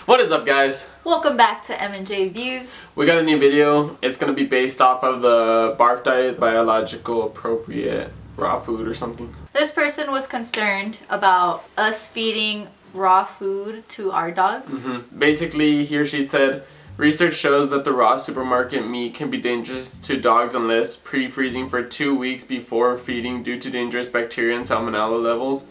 What is up, guys? Welcome back to M&J Views. We got a new video. It's gonna be based off of the BARF diet, biological appropriate raw food or something. This person was concerned about us feeding raw food to our dogs. Basically, he or she said, research shows that the raw supermarket meat can be dangerous to dogs unless pre-freezing for 2 weeks before feeding due to dangerous bacteria and salmonella levels.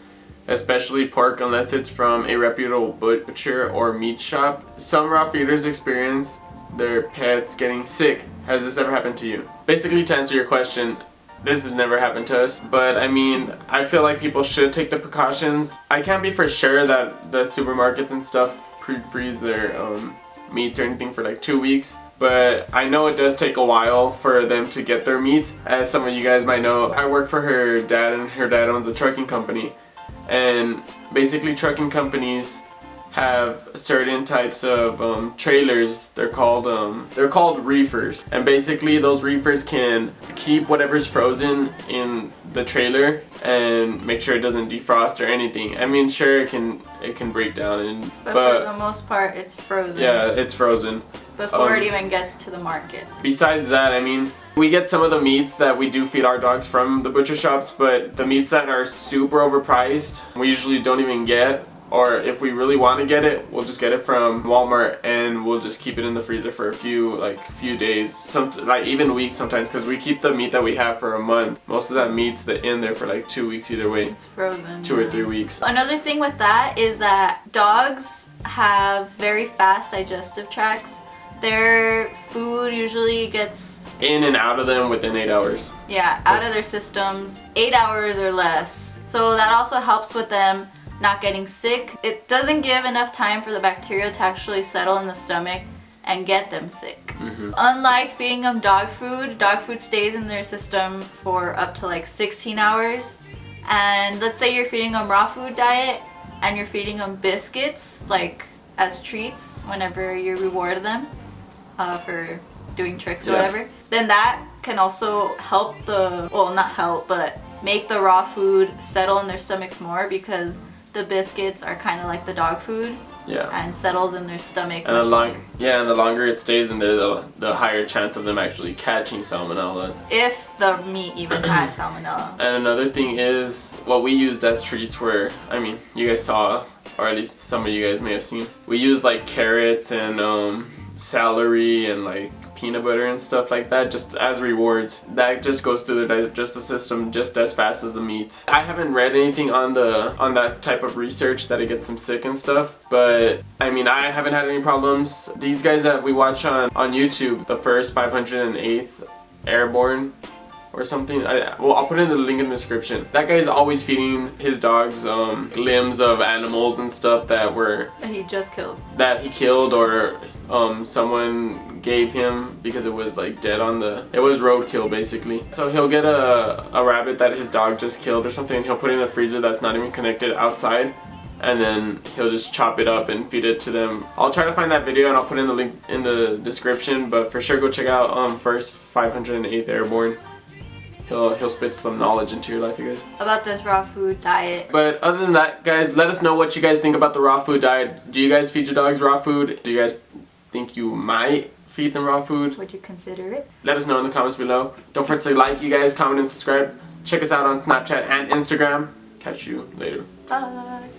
Especially pork unless it's from a reputable butcher or meat shop. Some raw feeders experience their pets getting sick. Has this ever happened to you? Basically, to answer your question, this has never happened to us, but I mean, I feel like people should take the precautions. I can't be for sure that the supermarkets and stuff pre-freeze their meats or anything for like 2 weeks. But I know it does take a while for them to get their meats. As some of you guys might know, I work for her dad, and her dad owns a trucking company. And basically trucking companies have certain types of trailers. They're called reefers, and basically those reefers can keep whatever's frozen in the trailer and make sure it doesn't defrost or anything. I mean, sure, it can break down, but for the most part it's frozen. Yeah, it's frozen before it even gets to the market. Besides that, I mean, we get some of the meats that we do feed our dogs from the butcher shops, but the meats that are super overpriced, we usually don't even get. Or if we really want to get it, we'll just get it from Walmart and we'll just keep it in the freezer for a few days, even weeks sometimes, because we keep the meat that we have for a month. Most of that meat's in there for like 2 weeks either way. It's frozen. 2 or 3 weeks. Another thing with that is that dogs have very fast digestive tracts. Their food usually gets in and out of them within 8 hours. Yeah, out of their systems 8 hours or less. So that also helps with them not getting sick. It doesn't give enough time for the bacteria to actually settle in the stomach and get them sick. Unlike feeding them dog food stays in their system for up to like 16 hours. And let's say you're feeding them raw food diet and you're feeding them biscuits like as treats whenever you reward them for doing tricks or whatever, then that can also help not help, but make the raw food settle in their stomachs more, because the biscuits are kind of like the dog food. Yeah. And settles in their stomach. And the longer it stays in there, the higher chance of them actually catching salmonella. If the meat even had salmonella. And another thing is, what we used as treats were, I mean, you guys saw, or at least some of you guys may have seen, we used like carrots and celery and like peanut butter and stuff like that just as rewards. That just goes through the digestive system just as fast as the meat. I haven't read anything on that type of research that it gets them sick and stuff, but I mean, I haven't had any problems. These guys that we watch on YouTube, the first 508th Airborne or something, I'll put in the link in the description. That guy's always feeding his dogs limbs of animals and stuff that he just killed. That he killed, or someone gave him because it was like dead it was roadkill basically. So he'll get a rabbit that his dog just killed or something, and he'll put it in a freezer that's not even connected outside, and then he'll just chop it up and feed it to them. I'll try to find that video and I'll put in the link in the description, but for sure go check out first 508th Airborne. He'll spit some knowledge into your life, you guys, about this raw food diet. But other than that, guys, let us know what you guys think about the raw food diet. Do you guys feed your dogs raw food? Do you guys think you might feed them raw food? Would you consider it? Let us know in the comments below. Don't forget to like, you guys, comment, and subscribe. Check us out on Snapchat and Instagram. Catch you later. Bye.